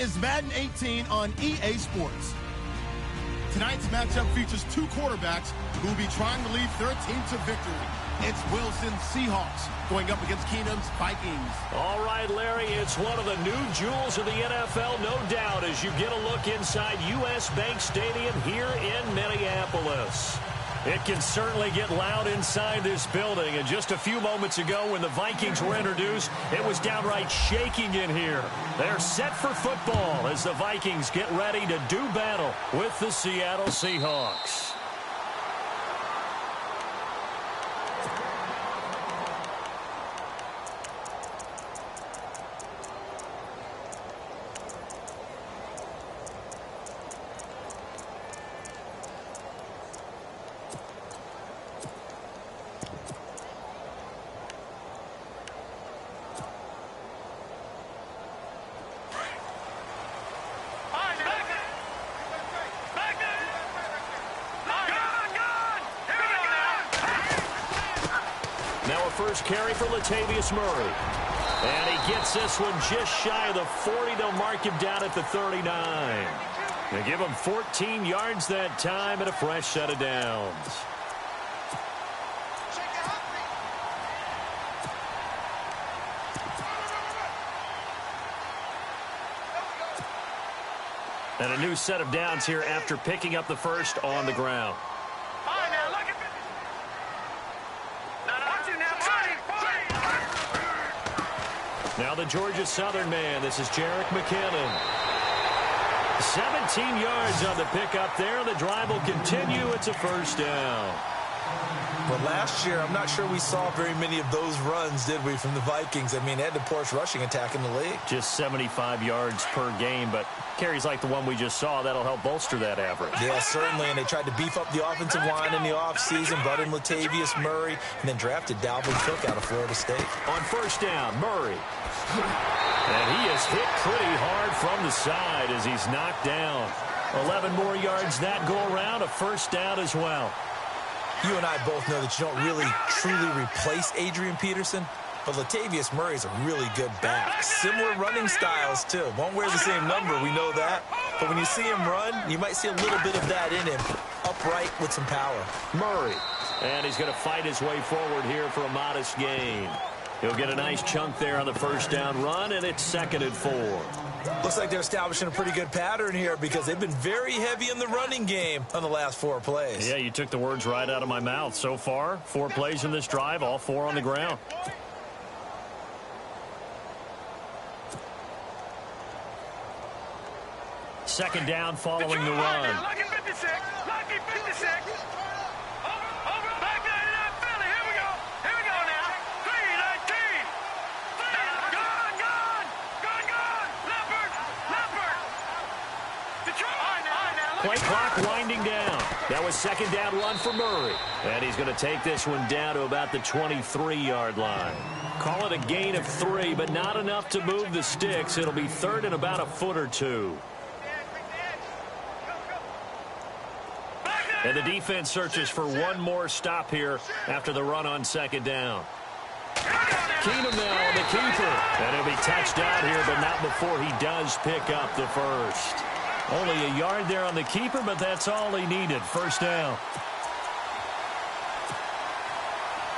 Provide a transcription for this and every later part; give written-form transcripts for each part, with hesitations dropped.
is Madden 18 on EA Sports. Tonight's matchup features two quarterbacks who will be trying to lead their team to victory. It's Wilson's Seahawks going up against Keenum's Vikings. All right, Larry, it's one of the new jewels of the NFL, no doubt, as you get a look inside U.S. Bank Stadium here in Minneapolis. It can certainly get loud inside this building, and just a few moments ago when the Vikings were introduced, it was downright shaking in here. They're set for football as the Vikings get ready to do battle with the Seattle Seahawks. First carry for Latavius Murray. And he gets this one just shy of the 40. They'll mark him down at the 39. They give him 14 yards that time and a fresh set of downs. And a new set of downs here after picking up the first on the ground. Now the Georgia Southern man, this is Jerick McKinnon. 17 yards on the pickup there. The drive will continue. It's a first down. But last year, I'm not sure we saw very many of those runs, did we, from the Vikings? I mean, they had the poorest rushing attack in the league. Just 75 yards per game, but carries like the one we just saw, that'll help bolster that average. Yeah, certainly, and they tried to beef up the offensive line in the offseason, brought in Latavius Murray, and then drafted Dalvin Cook out of Florida State. On first down, Murray. And he is hit pretty hard from the side as he's knocked down. 11 more yards that go around, a first down as well. You and I both know that you don't really truly replace Adrian Peterson, but Latavius Murray is a really good back. Similar running styles, too. Won't wear the same number, we know that. But when you see him run, you might see a little bit of that in him, upright with some power. Murray, and he's going to fight his way forward here for a modest gain. He'll get a nice chunk there on the first down run, and it's 2nd and 4. Looks like they're establishing a pretty good pattern here because they've been very heavy in the running game on the last 4 plays. Yeah, you took the words right out of my mouth. So far, 4 plays in this drive, all 4 on the ground. Second down following the run. Lucky 56. Lucky 56. Over. Back there to that Philly. Here we go. Here we go now. 3-19. Gone. Leopard. Detroit. Play clock winding down. That was second down run for Murray. And he's going to take this one down to about the 23-yard line. Call it a gain of 3, but not enough to move the sticks. It'll be third and about a foot or 2. And the defense searches for one more stop here after the run on second down. Keenum now, the keeper. And he'll be touched out here, but not before he does pick up the first. Only a yard there on the keeper, but that's all he needed. First down.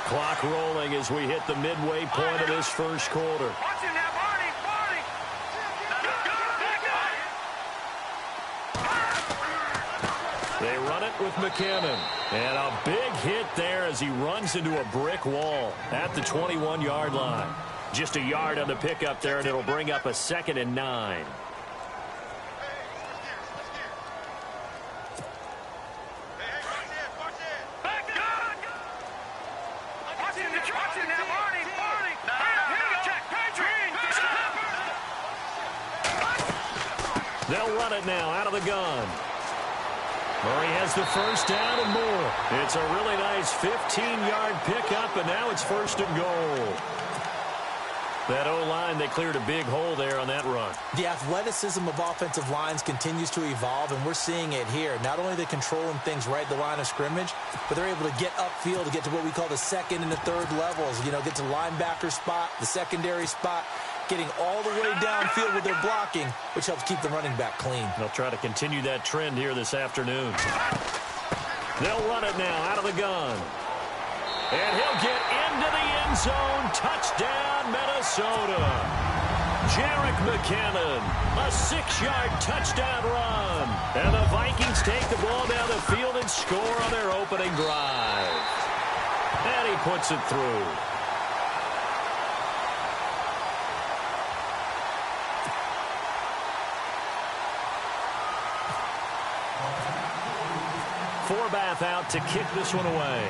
Clock rolling as we hit the midway point of this first quarter. They run it with McKinnon. And a big hit there as he runs into a brick wall at the 21-yard line. Just a yard on the pickup there, and it'll bring up a 2nd and 9. They'll run it now out of the gun. Murray has the first down and more. It's a really nice 15-yard pickup, and now it's 1st and goal. That O-line, they cleared a big hole there on that run. The athleticism of offensive lines continues to evolve, and we're seeing it here. Not only are they controlling things right at the line of scrimmage, but they're able to get upfield to get to what we call the 2nd and the 3rd levels. You know, get to the linebacker spot, the secondary spot, getting all the way downfield with their blocking, which helps keep the running back clean. They'll try to continue that trend here this afternoon. They'll run it now out of the gun. And he'll get into the end zone. Touchdown, Minnesota. Jerick McKinnon, a 6-yard touchdown run. And the Vikings take the ball down the field and score on their opening drive. And he puts it through. Forbath out to kick this one away.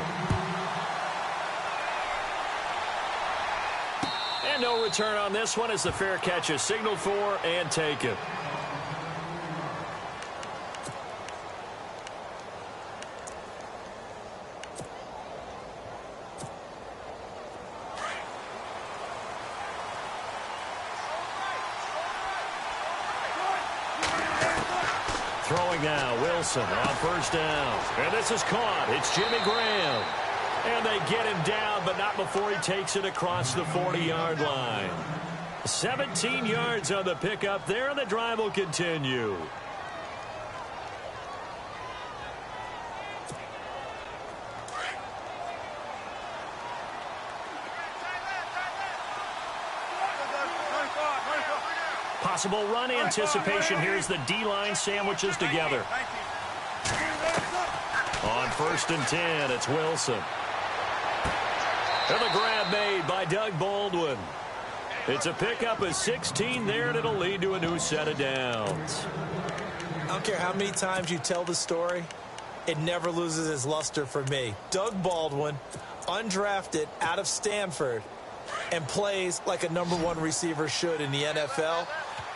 And no return on this one as the fair catch is signaled for and taken. Throwing now, Wilson on first down. And this is caught. It's Jimmy Graham. And they get him down, but not before he takes it across the 40-yard line. 17 yards on the pickup there, and the drive will continue. Possible run anticipation. Here's the D-line sandwiches together. On first and 10, it's Wilson. And the grab made by Doug Baldwin. It's a pickup of 16 there, and it'll lead to a new set of downs. I don't care how many times you tell the story, it never loses its luster for me. Doug Baldwin, undrafted out of Stanford, and plays like a #1 receiver should in the NFL.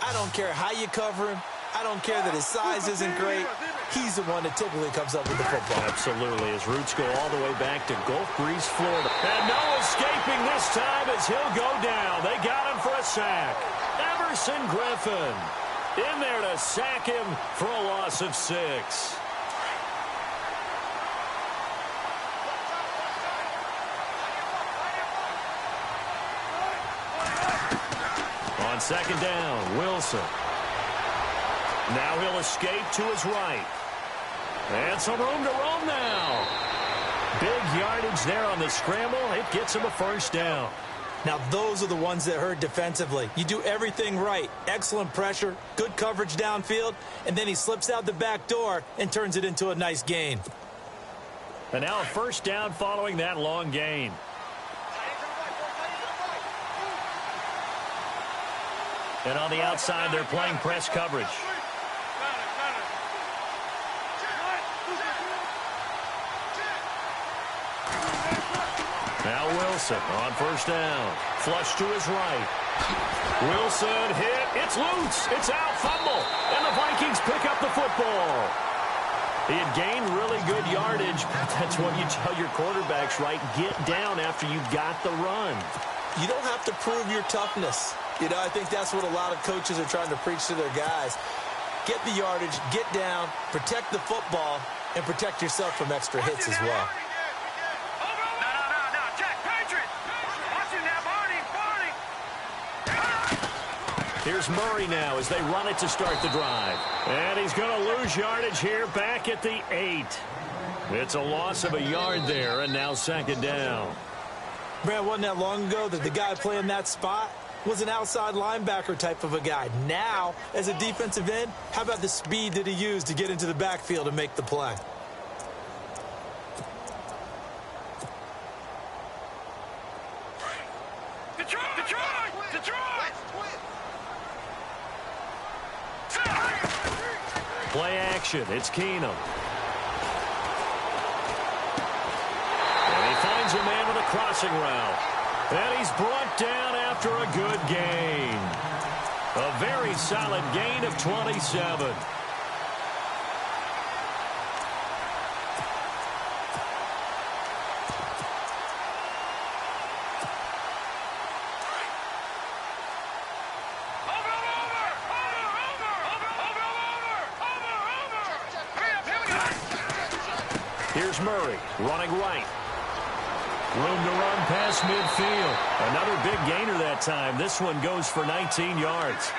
I don't care how you cover him. I don't care that his size isn't great. He's the one that typically comes up with the football. Absolutely. His roots go all the way back to Gulf Breeze, Florida. And no escaping this time as he'll go down. They got him for a sack. Everson Griffin in there to sack him for a loss of 6. On second down, Wilson. Now he'll escape to his right. And some room to roam now. Big yardage there on the scramble. It gets him a first down. Now those are the ones that hurt defensively. You do everything right. Excellent pressure, good coverage downfield, and then he slips out the back door and turns it into a nice gain. And now a first down following that long gain. And on the outside, they're playing press coverage. Now Wilson on first down. Flush to his right. Wilson hit. It's loose. It's out. Fumble. And the Vikings pick up the football. He had gained really good yardage. That's what you tell your quarterbacks, right? Get down after you got the run. You don't have to prove your toughness. You know, I think that's what a lot of coaches are trying to preach to their guys. Get the yardage, get down, protect the football, and protect yourself from extra hits as well. Here's Murray now as they run it to start the drive. And he's going to lose yardage here back at the 8. It's a loss of a yard there, and now second down. Brad, wasn't that long ago that the guy playing that spot was an outside linebacker type of a guy. Now, as a defensive end, how about the speed that he used to get into the backfield and make the play? Play action. It's Keenum. And he finds a man with a crossing route. And he's brought down after a good gain. A very solid gain of 27. Here's Murray running right. Room to run past midfield. Another big gainer that time. This one goes for 19 yards.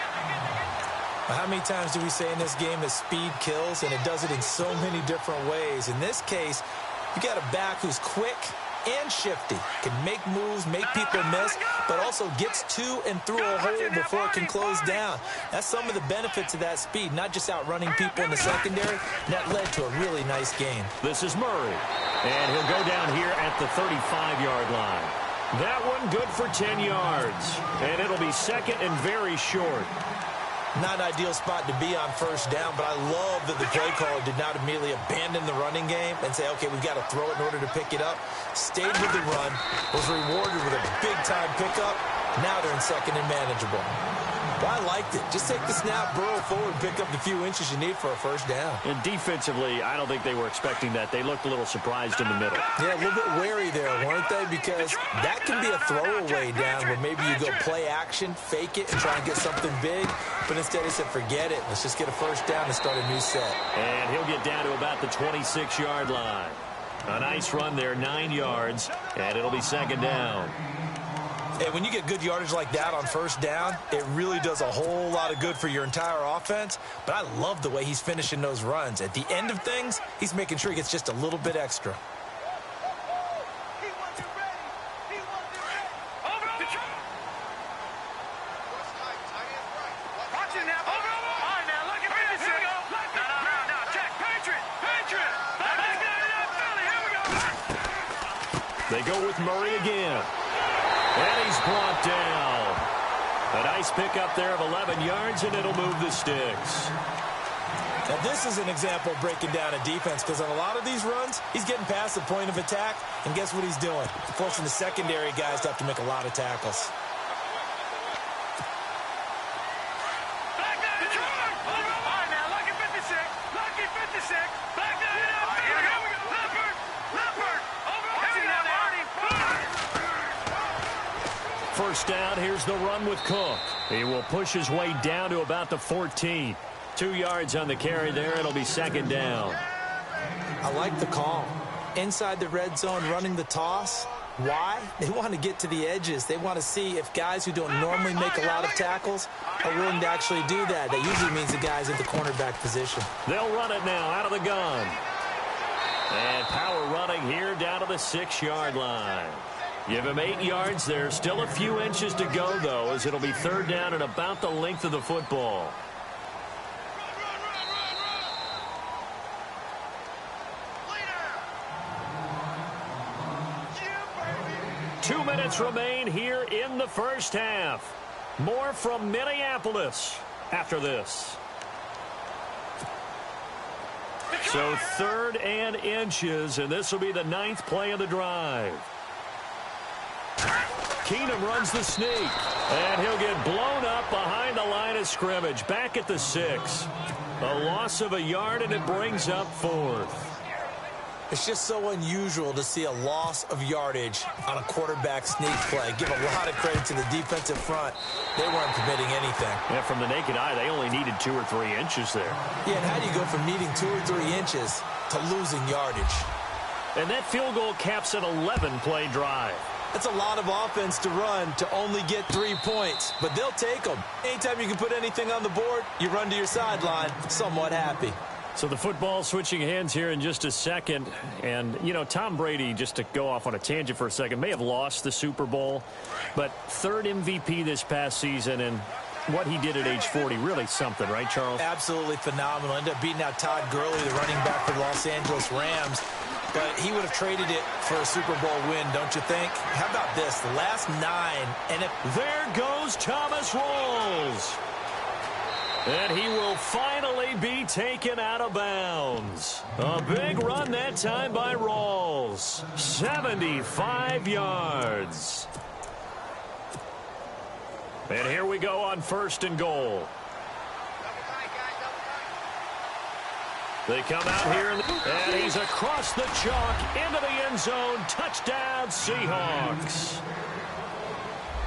How many times do we say in this game that speed kills, and it does it in so many different ways? In this case, you got a back who's quick and shifty, can make moves, make people miss, but also gets to and through a hole before it can close down. That's some of the benefits of that speed, not just outrunning people in the secondary. That led to a really nice game. This is Murray, and he'll go down here at the 35-yard line. That one good for 10 yards, and it'll be second and very short. Not an ideal spot to be on first down, but I love that the play caller did not immediately abandon the running game and say, okay, we've got to throw it in order to pick it up. Stayed with the run, was rewarded with a big-time pickup. Now they're in second and manageable. But I liked it. Just take the snap, burrow forward, pick up the few inches you need for a first down. And defensively, I don't think they were expecting that. They looked a little surprised in the middle. Yeah, a little bit wary there, weren't they? Because that can be a throwaway down where maybe you go play action, fake it, and try and get something big. But instead he said, forget it. Let's just get a first down and start a new set. And he'll get down to about the 26-yard line. A nice run there, 9 yards, and it'll be second down. And when you get good yardage like that on first down, it really does a whole lot of good for your entire offense. But I love the way he's finishing those runs. At the end of things, he's making sure he gets just a little bit extra. They go with Murray again. And he's brought down. A nice pickup there of 11 yards, and it'll move the sticks. Now, this is an example of breaking down a defense, because on a lot of these runs, he's getting past the point of attack, and guess what he's doing? Forcing the secondary guys to have to make a lot of tackles. First down, here's the run with Cook. He will push his way down to about the 14. 2 yards on the carry there. It'll be second down. I like the call. Inside the red zone, running the toss. Why? They want to get to the edges. They want to see if guys who don't normally make a lot of tackles are willing to actually do that. That usually means the guys in the cornerback position. They'll run it now out of the gun. And power running here down to the 6-yard line. Give him 8 yards there. Still a few inches to go, though, as it'll be third down and about the length of the football. Two minutes remain here in the first half. More from Minneapolis after this. So third and inches, and this will be the 9th play of the drive. Keenum runs the sneak, and he'll get blown up behind the line of scrimmage, back at the 6. A loss of a yard, and it brings up 4th. It's just so unusual to see a loss of yardage on a quarterback sneak play. Give a lot of credit to the defensive front. They weren't committing anything. Yeah, from the naked eye, they only needed 2 or 3 inches there. Yeah, and how do you go from needing 2 or 3 inches to losing yardage? And that field goal caps an 11-play drive. That's a lot of offense to run to only get 3 points, but they'll take them. Anytime you can put anything on the board, you run to your sideline somewhat happy. So the football switching hands here in just a second. And, you know, Tom Brady, just to go off on a tangent for a second, may have lost the Super Bowl, but 3rd MVP this past season, and what he did at age 40, really something, right, Charles? Absolutely phenomenal. Ended up beating out Todd Gurley, the running back for the Los Angeles Rams. But he would have traded it for a Super Bowl win, don't you think? How about this? The last 9. And there goes Thomas Rawls. And he will finally be taken out of bounds. A big run that time by Rawls. 75 yards. And here we go on 1st and goal. They come out here, and he's across the chalk into the end zone. Touchdown, Seahawks.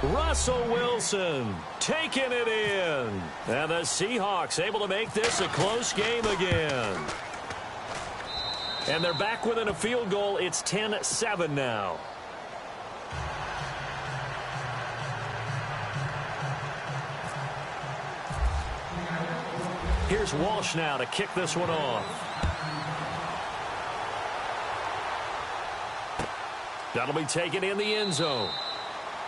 Russell Wilson taking it in. And the Seahawks able to make this a close game again. And they're back within a field goal. It's 10-7 now. Here's Walsh now to kick this one off. That'll be taken in the end zone.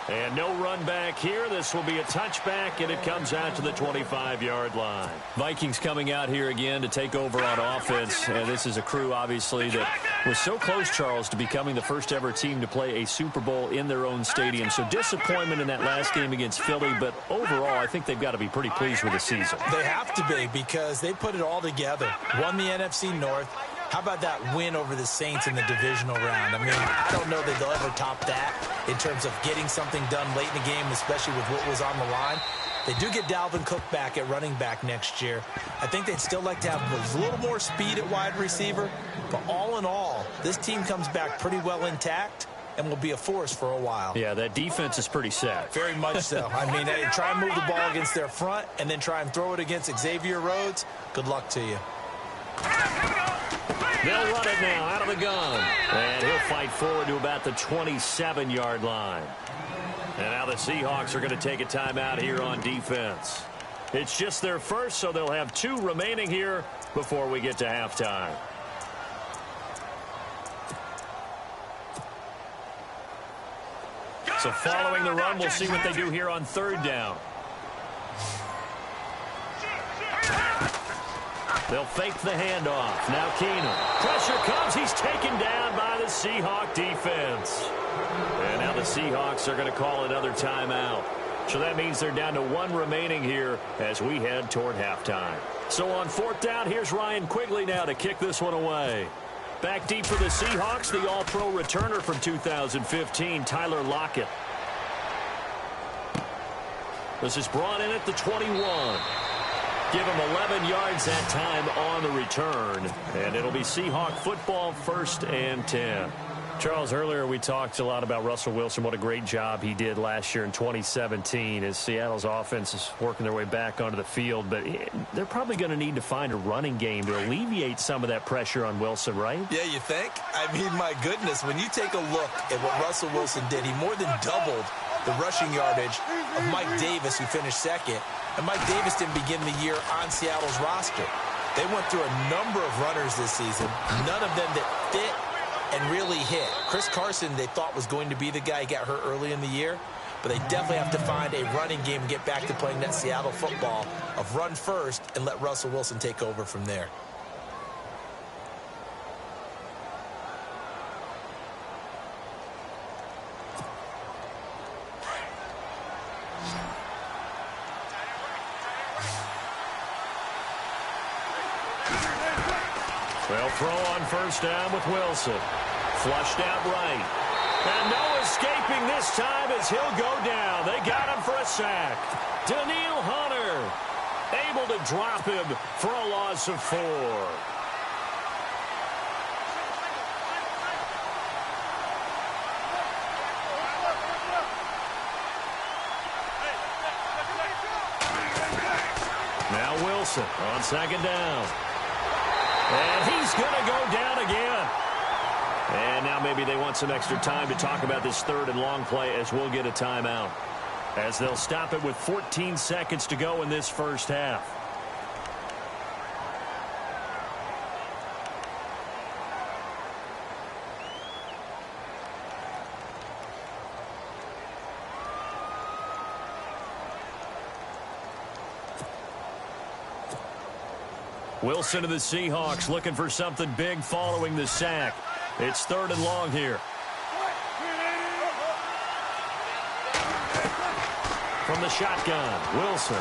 And no run back here. This will be a touchback, and it comes out to the 25-yard line. Vikings coming out here again to take over on offense. And this is a crew, obviously, that was so close, Charles, to becoming the first-ever team to play a Super Bowl in their own stadium. So disappointment in that last game against Philly, but overall, I think they've got to be pretty pleased with the season. They have to be, because they put it all together. Won the NFC North. How about that win over the Saints in the divisional round? I mean, I don't know that they'll ever top that in terms of getting something done late in the game, especially with what was on the line. They do get Dalvin Cook back at running back next year. I think they'd still like to have a little more speed at wide receiver. But all in all, this team comes back pretty well intact and will be a force for a while. Yeah, that defense is pretty set. Very much so. I mean, try and move the ball against their front and then try and throw it against Xavier Rhodes. Good luck to you. They'll run it now out of the gun. And he'll fight forward to about the 27-yard line. And now the Seahawks are going to take a timeout here on defense. It's just their first, so they'll have 2 remaining here before we get to halftime. So following the run, we'll see what they do here on 3rd down. They'll fake the handoff. Now Keenum. Pressure comes. He's taken down by the Seahawk defense. And now the Seahawks are going to call another timeout. So that means they're down to 1 remaining here as we head toward halftime. So on 4th down, here's Ryan Quigley now to kick this one away. Back deep for the Seahawks, the all-pro returner from 2015, Tyler Lockett. This is brought in at the 21. Give him 11 yards that time on the return. And it'll be Seahawk football, 1st and 10. Charles, earlier we talked a lot about Russell Wilson, what a great job he did last year in 2017 as Seattle's offense is working their way back onto the field. But they're probably going to need to find a running game to alleviate some of that pressure on Wilson, right? Yeah, you think? I mean, my goodness, when you take a look at what Russell Wilson did, he more than doubled the rushing yardage of Mike Davis, who finished 2nd. And Mike Davis didn't begin the year on Seattle's roster. They went through a number of runners this season, none of them that fit and really hit. Chris Carson, they thought was going to be the guy who got hurt early in the year, but they definitely have to find a running game and get back to playing that Seattle football of run first and let Russell Wilson take over from there. They'll throw on 1st down with Wilson. Flushed out right. And no escaping this time as he'll go down. They got him for a sack. Daniil Hunter able to drop him for a loss of 4. Now Wilson on 2nd down. And he's going to go down again. And now maybe they want some extra time to talk about this 3rd and long play as we'll get a timeout. As they'll stop it with 14 seconds to go in this 1st half. Wilson to the Seahawks looking for something big following the sack. It's 3rd and long here. From the shotgun, Wilson.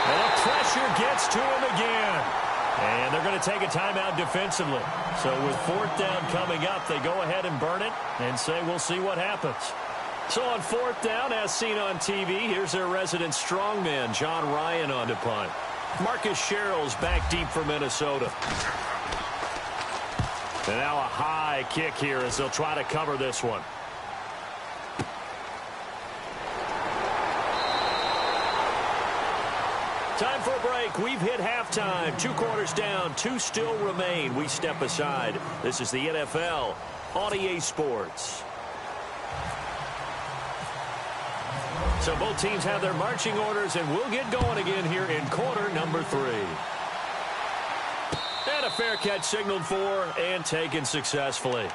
And the pressure gets to him again. And they're going to take a timeout defensively. So with 4th down coming up, they go ahead and burn it and say we'll see what happens. So on 4th down, as seen on TV, here's their resident strongman, John Ryan, on to punt. Marcus Sherrill's back deep for Minnesota. And now a high kick here as they'll try to cover this one. Time for a break. We've hit halftime. 2 quarters down. 2 still remain. We step aside. This is the NFL on EA Sports. So both teams have their marching orders, and we'll get going again here in quarter number number 3. And a fair catch signaled for and taken successfully.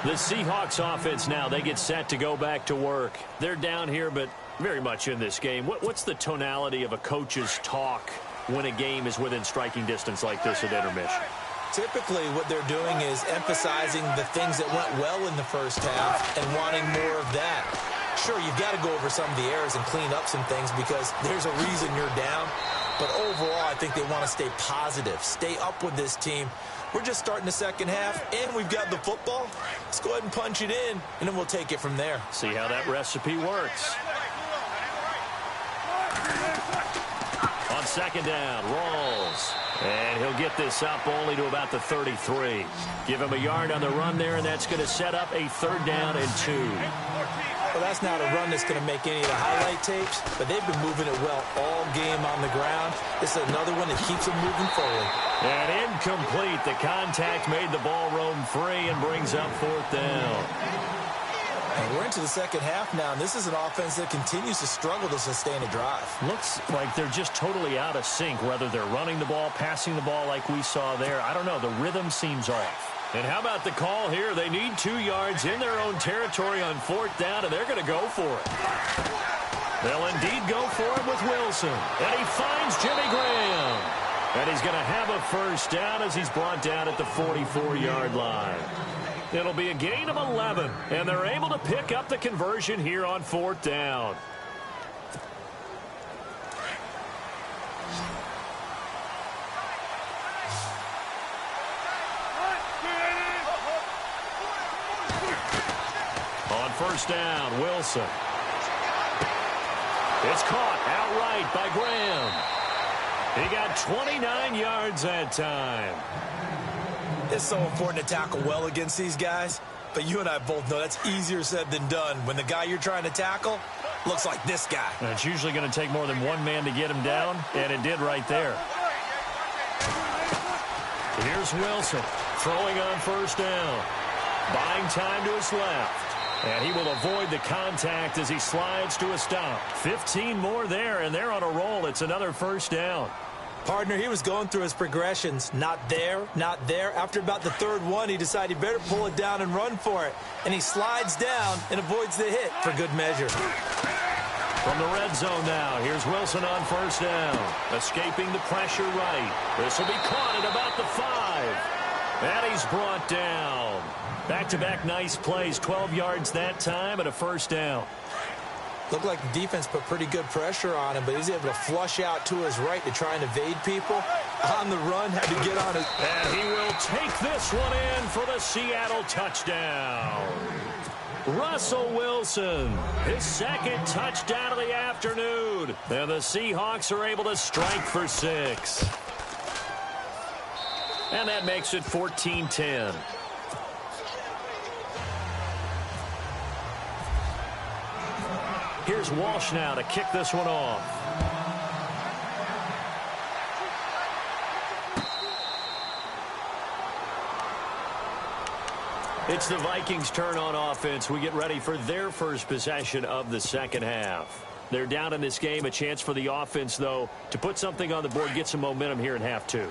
The Seahawks offense now, they get set to go back to work. They're down here, but very much in this game. What's the tonality of a coach's talk when a game is within striking distance like this at intermission? Typically, what they're doing is emphasizing the things that went well in the first half and wanting more of that. Sure, you've got to go over some of the errors and clean up some things because there's a reason you're down. But overall, I think they want to stay positive, stay up with this team. We're just starting the second half, and we've got the football. Let's go ahead and punch it in, and then we'll take it from there. See how that recipe works. On second down, Rawls. And he'll get this up only to about the 33. Give him a yard on the run there, and that's going to set up a 3rd down and 2. Well, that's not a run that's going to make any of the highlight tapes, but they've been moving it well all game on the ground. This is another one that keeps them moving forward. And incomplete. The contact made the ball roam free and brings up 4th down. And we're into the second half now, and this is an offense that continues to struggle to sustain a drive. Looks like they're just totally out of sync, whether they're running the ball, passing the ball like we saw there. I don't know. The rhythm seems off. And how about the call here? They need 2 yards in their own territory on 4th down, and they're going to go for it. They'll indeed go for it with Wilson. And he finds Jimmy Graham. And he's going to have a 1st down as he's brought down at the 44-yard line. It'll be a gain of 11, and they're able to pick up the conversion here on 4th down. On 1st down, Wilson. It's caught outright by Graham. He got 29 yards that time. It's so important to tackle well against these guys, but you and I both know that's easier said than done when the guy you're trying to tackle looks like this guy. And it's usually going to take more than one man to get him down, and it did right there. Here's Wilson throwing on 1st down. Buying time to his left. And he will avoid the contact as he slides to a stop. 15 more there, and they're on a roll. It's another 1st down. Partner, he was going through his progressions. Not there, not there. After about the 3rd one, he decided he better pull it down and run for it. And he slides down and avoids the hit for good measure. From the red zone now, here's Wilson on 1st down. Escaping the pressure right. This will be caught at about the 5. And he's brought down. Back-to-back nice plays. 12 yards that time and a 1st down. Looked like the defense put pretty good pressure on him, but he's able to flush out to his right to try and evade people. On the run, had to get on his... And he will take this one in for the Seattle touchdown. Russell Wilson, his 2nd touchdown of the afternoon. And the Seahawks are able to strike for 6. And that makes it 14-10. Here's Walsh now to kick this one off. It's the Vikings' turn on offense. We get ready for their first possession of the second half. They're down in this game. A chance for the offense, though, to put something on the board, get some momentum here in half 2.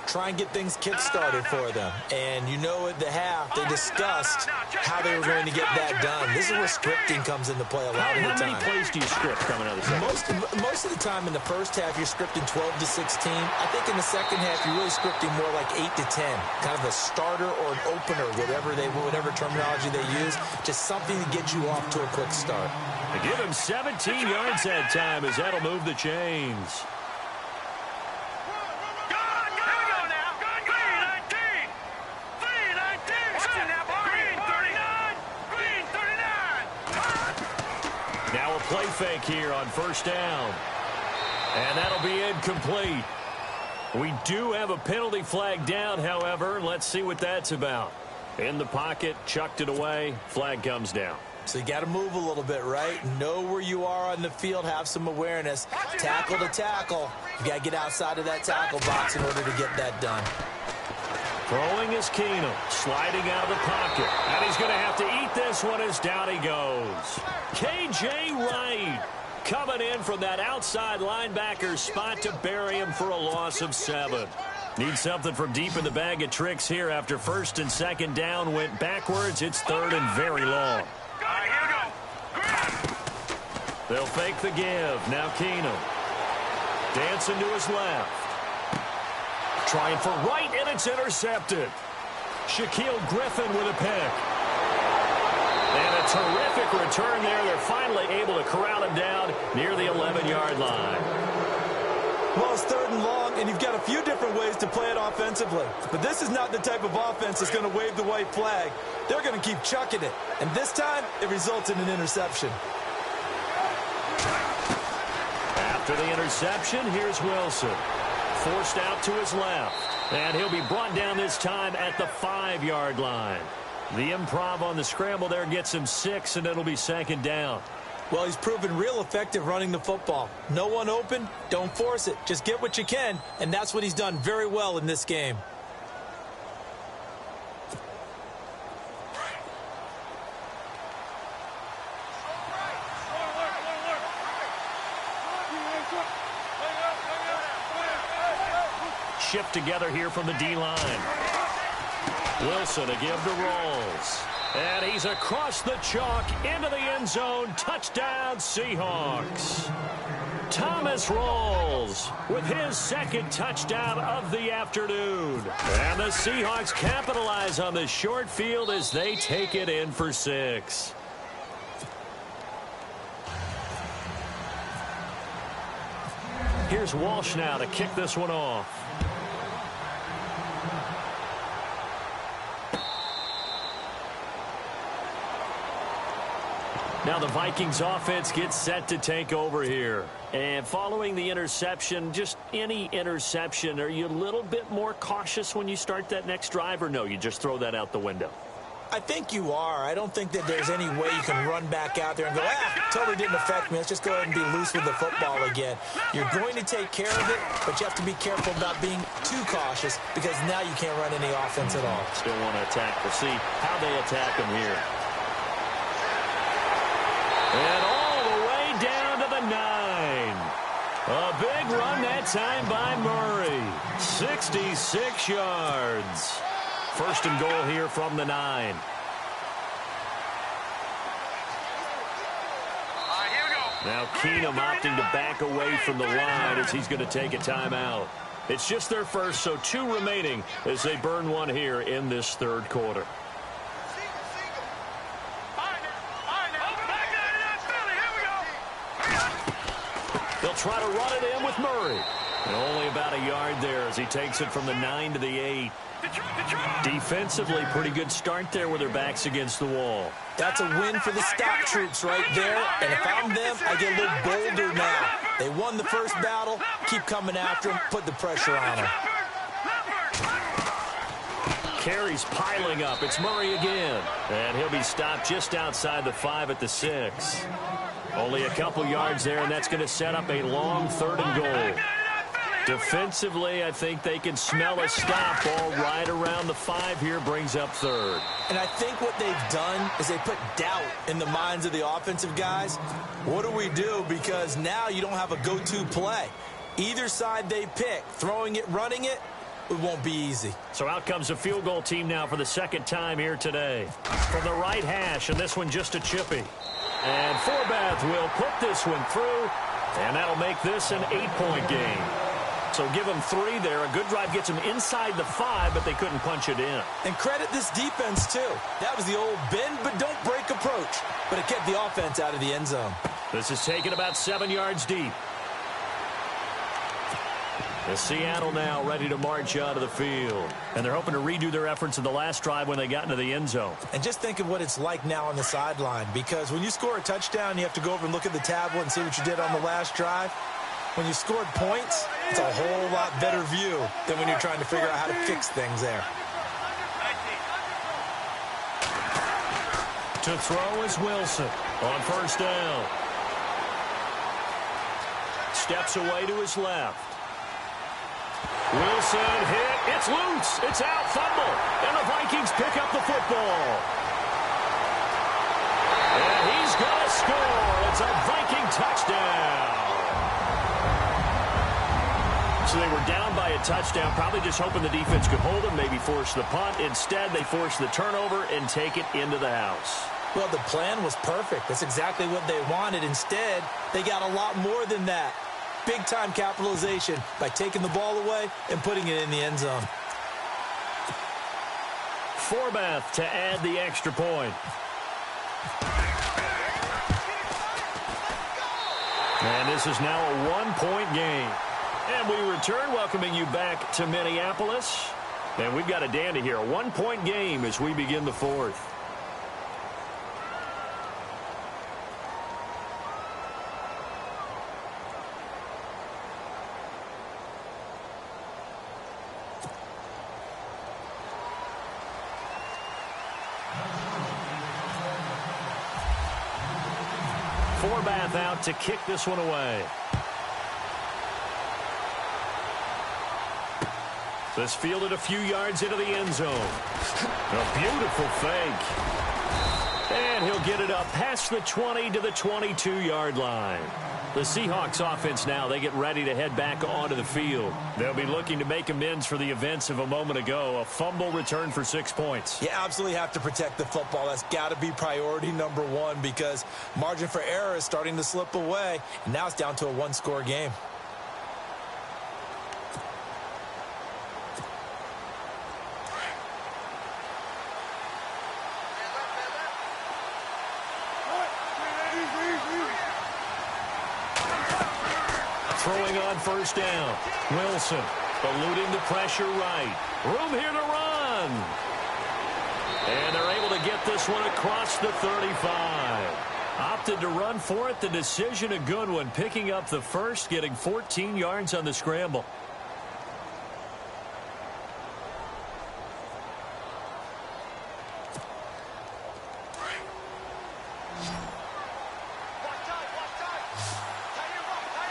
Try and get things kick-started for them. And you know at the half, they discussed how they were going to get that done. This is where scripting comes into play a lot of the time. How many plays do you script coming out of the second? Most of the time in the first half, you're scripting 12 to 16. I think in the second half, you're really scripting more like 8 to 10. Kind of a starter or an opener, whatever terminology they use. Just something to get you off to a quick start. They give him 17 yards that time as that'll move the chains. Now a play fake here on 1st down. And that'll be incomplete. We do have a penalty flag down, however. Let's see what that's about. In the pocket, chucked it away, flag comes down. So you got to move a little bit, right? Know where you are on the field, have some awareness. Tackle to tackle. You got to get outside of that tackle box in order to get that done. Throwing is Keenum, sliding out of the pocket. And he's going to have to eat this one as down he goes. K.J. Wright coming in from that outside linebacker spot to bury him for a loss of 7. Need something from deep in the bag of tricks here after first and second down went backwards. It's third and very long. They'll fake the give. Now Keenum. Dancing to his left. Trying for right, and it's intercepted. Shaquille Griffin with a pick. And a terrific return there. They're finally able to corral him down near the 11-yard line. Well, it's third and long, and you've got a few different ways to play it offensively. But this is not the type of offense that's going to wave the white flag. They're going to keep chucking it. And this time, it results in an interception. After the interception, here's Wilson. Forced out to his left. And he'll be brought down this time at the 5-yard line. The improv on the scramble there gets him 6, and it'll be second down. Well, he's proven real effective running the football. No one open, don't force it. Just get what you can, and that's what he's done very well in this game. Shift together here from the D-line. Wilson a give to Rolls. And he's across the chalk into the end zone. Touchdown, Seahawks. Thomas Rolls with his second touchdown of the afternoon. And the Seahawks capitalize on the short field as they take it in for 6. Here's Walsh now to kick this one off. Now the Vikings offense gets set to take over here. And following the interception, just any interception, are you a little bit more cautious when you start that next drive, or no, you just throw that out the window? I think you are. I don't think that there's any way you can run back out there and go, totally didn't affect me. Let's just go ahead and be loose with the football again. You're going to take care of it, but you have to be careful about being too cautious because now you can't run any offense at all. Still want to attack. We'll see how they attack him here. And all the way down to the 9. A big run that time by Murray. 66 yards. First and goal here from the 9. Now Keenum opting to back away from the line as he's going to take a timeout. It's just their first, so 2 remaining as they burn one here in this third quarter. They'll try to run it in with Murray. And only about a yard there as he takes it from the 9 to the 8. Defensively, pretty good start there with their backs against the wall. That's a win for the stop troops right there. And if I'm them, I get a little bolder now. They won the first battle. Keep coming after them. Put the pressure on them. Carries piling up. It's Murray again. And he'll be stopped just outside the 5 at the 6. Only a couple yards there, and that's going to set up a long third and goal. Defensively, I think they can smell a stop ball right around the 5 here, brings up third. And I think what they've done is they put doubt in the minds of the offensive guys. What do we do? Because now you don't have a go-to play. Either side they pick, throwing it, running it, it won't be easy. So out comes a field goal team now for the second time here today. From the right hash, and this one just a chippy. And Forbath will put this one through, and that'll make this an 8-point game. So give them 3 there. A good drive gets them inside the 5, but they couldn't punch it in. And credit this defense, too. That was the old bend but don't break approach, but it kept the offense out of the end zone. This is taken about 7 yards deep. The Seattle now ready to march out of the field. And they're hoping to redo their efforts in the last drive when they got into the end zone. And just think of what it's like now on the sideline, because when you score a touchdown, you have to go over and look at the tablet and see what you did on the last drive. When you scored points, it's a whole lot better view than when you're trying to figure out how to fix things there. To throw is Wilson on first down. Steps away to his left. Wilson hit. It's loose. It's out. Fumble. And the Vikings pick up the football. And he's going to score. It's a Viking touchdown. So they were down by a touchdown, probably just hoping the defense could hold them, maybe force the punt. Instead, they forced the turnover and take it into the house. Well, the plan was perfect. That's exactly what they wanted. Instead, they got a lot more than that. Big-time capitalization by taking the ball away and putting it in the end zone. Forbath to add the extra point. And this is now a one-point game. And we return, welcoming you back to Minneapolis. And we've got a dandy here. A one-point game as we begin the fourth. Forbath out to kick this one away. This fielded a few yards into the end zone. A beautiful fake. And he'll get it up past the 20 to the 22-yard line. The Seahawks offense now, they get ready to head back onto the field. They'll be looking to make amends for the events of a moment ago. A fumble return for 6 points. You absolutely have to protect the football. That's got to be priority number one because margin for error is starting to slip away. And now it's down to a one-score game. Throwing on first down. Wilson eluding the pressure right. Room here to run. And they're able to get this one across the 35. Opted to run for it. The decision a good one. Picking up the first, getting 14 yards on the scramble.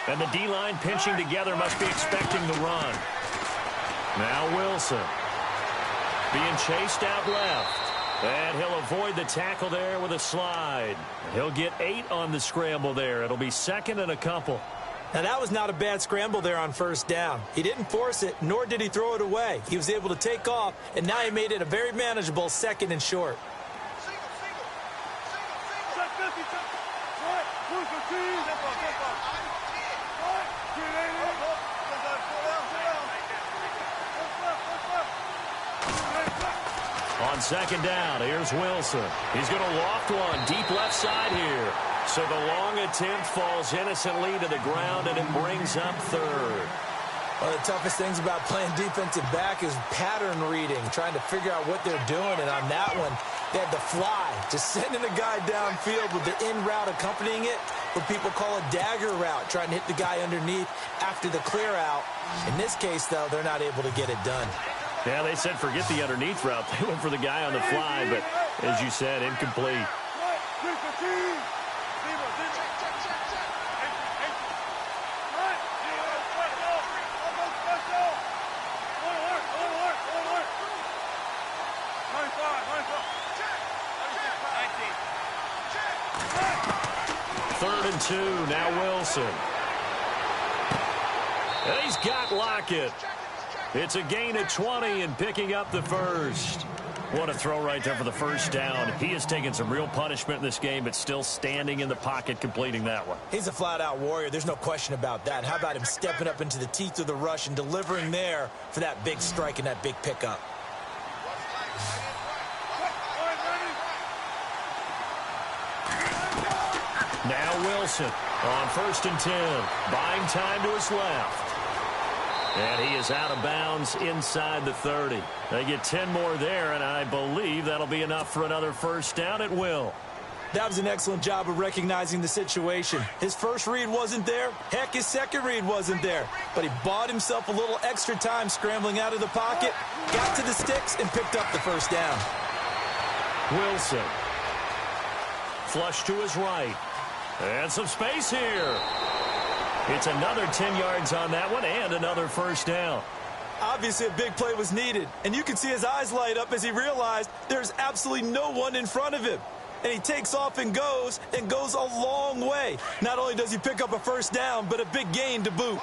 And the D-line pinching together, must be expecting the run. Now Wilson being chased out left. And he'll avoid the tackle there with a slide. He'll get 8 on the scramble there. It'll be second and a couple. Now, that was not a bad scramble there on first down. He didn't force it, nor did he throw it away. He was able to take off, and now he made it a very manageable second and short. On second down, here's Wilson. He's going to loft one deep left side here. So the long attempt falls innocently to the ground, and it brings up third. One of the toughest things about playing defensive back is pattern reading, trying to figure out what they're doing. And on that one, they had the fly, just sending a guy downfield with the in route accompanying it, what people call a dagger route, trying to hit the guy underneath after the clear out. In this case, though, they're not able to get it done. Yeah, they said forget the underneath route. They went for the guy on the fly, but as you said, incomplete. Third and 2, now Wilson. And he's got Lockett. It's a gain of 20 and picking up the first. What a throw right there for the first down. He has taken some real punishment in this game, but still standing in the pocket completing that one. He's a flat-out warrior. There's no question about that. How about him stepping up into the teeth of the rush and delivering there for that big strike and that big pickup? Now Wilson on first and 10. Buying time to his left. And he is out of bounds inside the 30. They get 10 more there, and I believe that'll be enough for another first down. It will. That was an excellent job of recognizing the situation. His first read wasn't there. Heck, his second read wasn't there. But he bought himself a little extra time scrambling out of the pocket, got to the sticks, and picked up the first down. Wilson. Flush to his right. And some space here. It's another 10 yards on that one and another first down. Obviously, a big play was needed, and you can see his eyes light up as he realized there's absolutely no one in front of him. and he takes off and goes a long way. Not only does he pick up a first down, but a big gain to boot.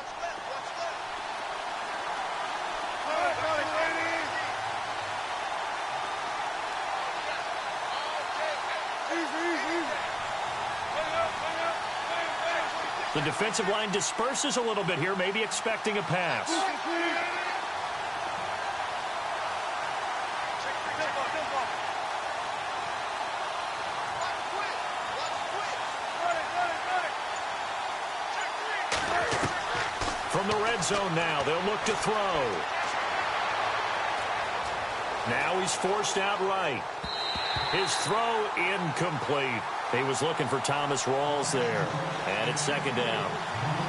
The defensive line disperses a little bit here, maybe expecting a pass. From the red zone now, they'll look to throw. Now he's forced out right. His throw incomplete. He was looking for Thomas Rawls there. And it's second down.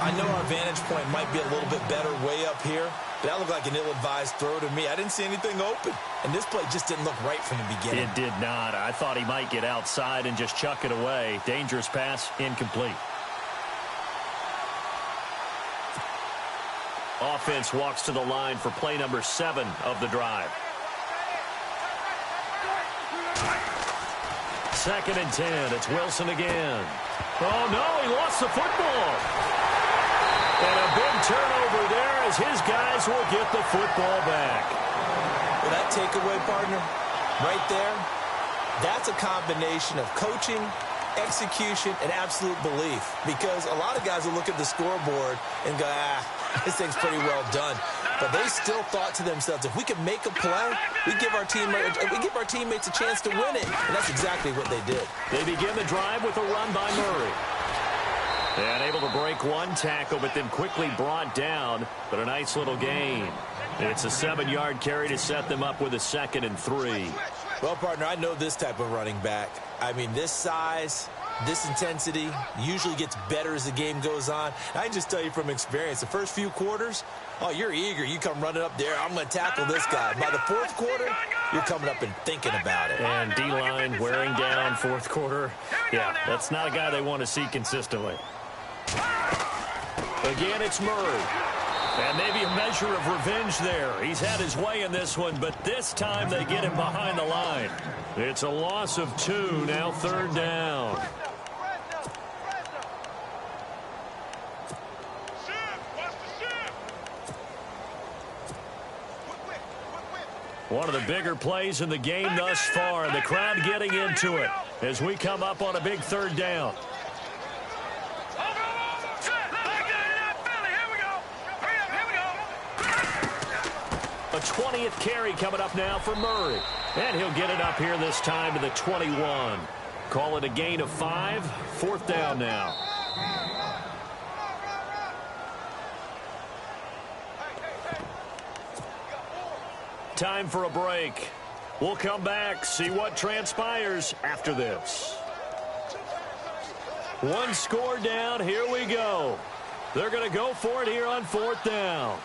I know our vantage point might be a little bit better way up here, but that looked like an ill-advised throw to me. I didn't see anything open. And this play just didn't look right from the beginning. It did not. I thought he might get outside and just chuck it away. Dangerous pass, incomplete. Offense walks to the line for play number 7 of the drive. Second and 10. It's Wilson again. Oh, no, he lost the football. And a big turnover there as his guys will get the football back. Well, that takeaway, partner, right there, that's a combination of coaching, execution, and absolute belief. Because a lot of guys will look at the scoreboard and go, this thing's pretty well done. But they still thought to themselves, if we could make a play, we give our teammates a chance to win it. And that's exactly what they did. They begin the drive with a run by Murray. And able to break one tackle, but then quickly brought down. But a nice little gain. It's a 7-yard carry to set them up with a 2nd and 3. Well, partner, I know this type of running back. I mean, this size, this intensity usually gets better as the game goes on. I can just tell you from experience, the first few quarters, oh, you're eager. You come running up there, I'm going to tackle this guy. By the fourth quarter, you're coming up and thinking about it. And D-line wearing down fourth quarter. Yeah, that's not a guy they want to see consistently. Again, it's Murray. And maybe a measure of revenge there. He's had his way in this one, but this time they get him behind the line. It's a loss of 2, now 3rd down. One of the bigger plays in the game thus far, and the crowd getting into it as we come up on a big 3rd down. A 20th carry coming up now for Murray. And he'll get it up here this time to the 21. Call it a gain of 5. 4th down now. Time for a break. We'll come back, see what transpires after this. One score down. Here we go. They're going to go for it here on 4th down.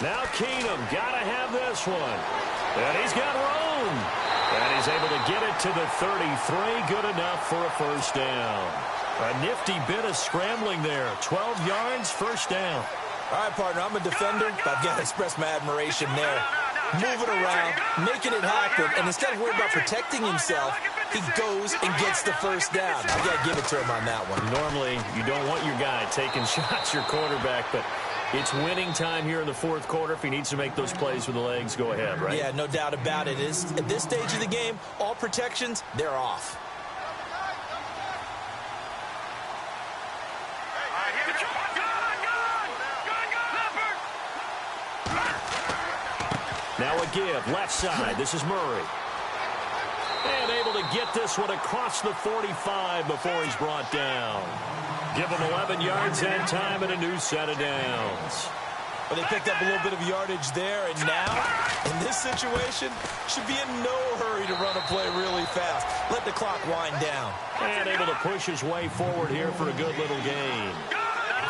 Now Keenum got to have this one. And he's got room. And he's able to get it to the 33. Good enough for a 1st down. A nifty bit of scrambling there. 12 yards, 1st down. All right, partner, I'm a defender, but I've got to express my admiration there. Moving around, making it happen, and instead of worrying about protecting himself, he goes and gets the 1st down. I've got to give it to him on that one. Normally, you don't want your guy taking shots, your quarterback, but it's winning time here in the 4th quarter. If he needs to make those plays with the legs, go ahead, right? Yeah, no doubt about it. At this stage of the game, all protections, they're off. Now a give, left side. This is Murray. And able to get this one across the 45 before he's brought down. Give him 11 yards and time and a new set of downs. Well, they picked up a little bit of yardage there, and now, in this situation, should be in no hurry to run a play really fast. Let the clock wind down. And able to push his way forward here for a good little gain.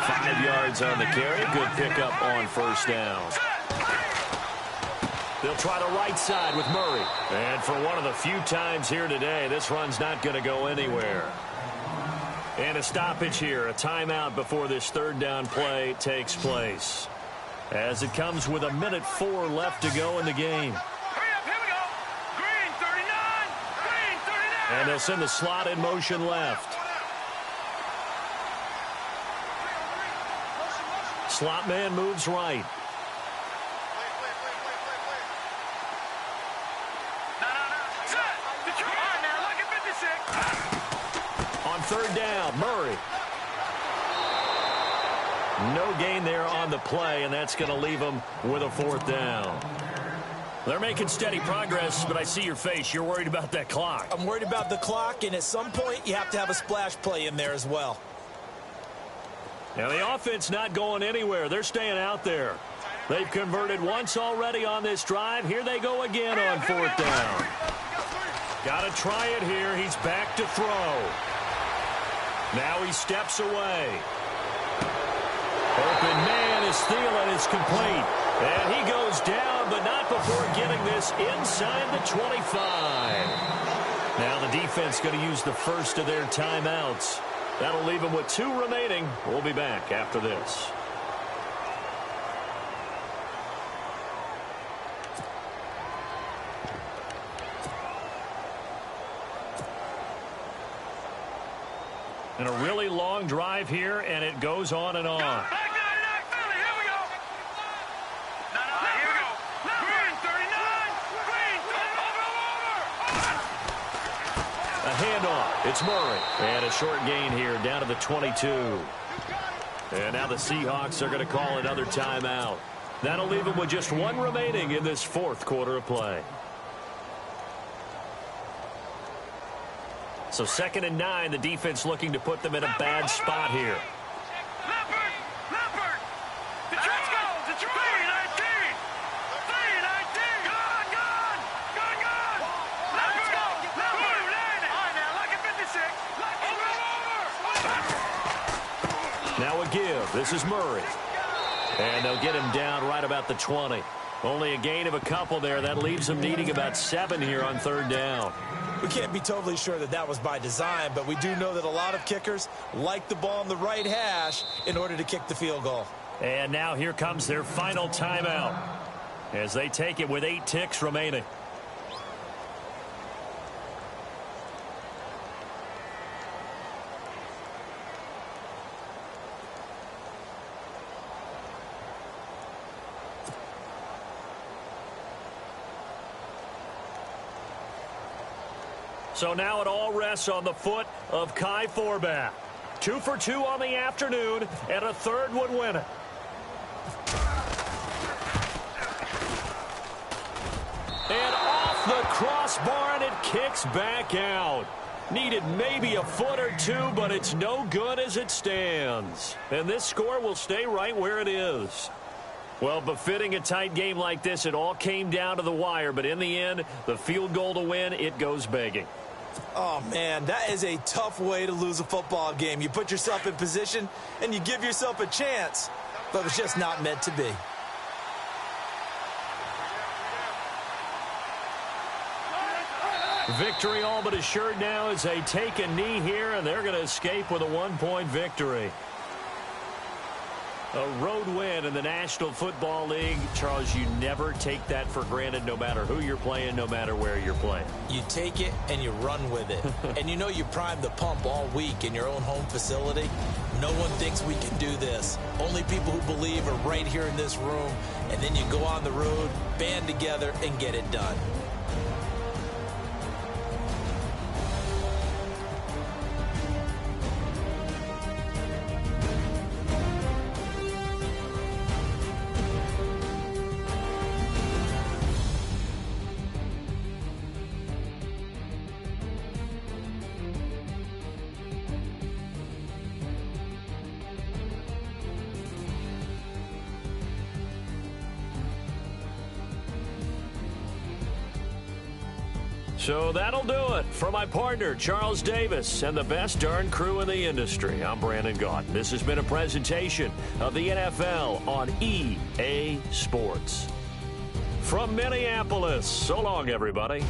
5 yards on the carry. Good pickup on 1st down. They'll try the right side with Murray. And for one of the few times here today, this run's not going to go anywhere. And a stoppage here, a timeout before this 3rd down play takes place. as it comes with 1:04 left to go in the game. Hurry up, here we go. Green 39. Green 39. And they'll send the slot in motion left. Slot man moves right. Set. Detroit. Now look at 56. On third down, Murray. No gain there on the play, and that's going to leave them with a fourth down. They're making steady progress, but I see your face. You're worried about that clock. I'm worried about the clock, and at some point you have to have a splash play in there as well. Now the offense not going anywhere. They're staying out there. They've converted once already on this drive. Here they go again on fourth down. Got to try it here. He's back to throw. Now he steps away. Open man is Thielen is complete. And he goes down, but not before getting this inside the 25. Now the defense going to use the first of their timeouts. That'll leave them with 2 remaining. We'll be back after this. And a really long drive here, and it goes on and on. Back 99 Philly, here we go. Here we go. Green 39. Green 30. Over. A handoff. It's Murray. And a short gain here down to the 22. And now the Seahawks are going to call another timeout. That'll leave them with just 1 remaining in this fourth quarter of play. So 2nd and 9, the defense looking to put them in a bad spot here. Leopard. Let's go. Detroit. 319. 319. Gone. Let's go. Leopard. All right, now look at 56. Over. Now a give. This is Murray. And they'll get him down right about the 20. Only a gain of a couple there. That leaves them needing about 7 here on third down. We can't be totally sure that that was by design, but we do know that a lot of kickers like the ball on the right hash in order to kick the field goal. And now here comes their final timeout as they take it with 8 ticks remaining. So now it all rests on the foot of Kai Forbath. 2 for 2 on the afternoon, and a third would win it. And off the crossbar, and it kicks back out. Needed maybe a foot or 2, but it's no good as it stands. And this score will stay right where it is. Well, befitting a tight game like this, it all came down to the wire, but in the end, the field goal to win, it goes begging. Oh, man, that is a tough way to lose a football game. You put yourself in position, and you give yourself a chance, but it's just not meant to be. Victory all but assured now as they take a knee here, and they're going to escape with a 1-point victory. A road win in the National Football League. Charles, you never take that for granted no matter who you're playing, no matter where you're playing. You take it and you run with it. And you know you primed the pump all week in your own home facility. No one thinks we can do this. Only people who believe are right here in this room. And then you go on the road, band together, and get it done. So that'll do it for my partner, Charles Davis, and the best darn crew in the industry. I'm Brandon Gaunt. This has been a presentation of the NFL on EA Sports. From Minneapolis, so long, everybody.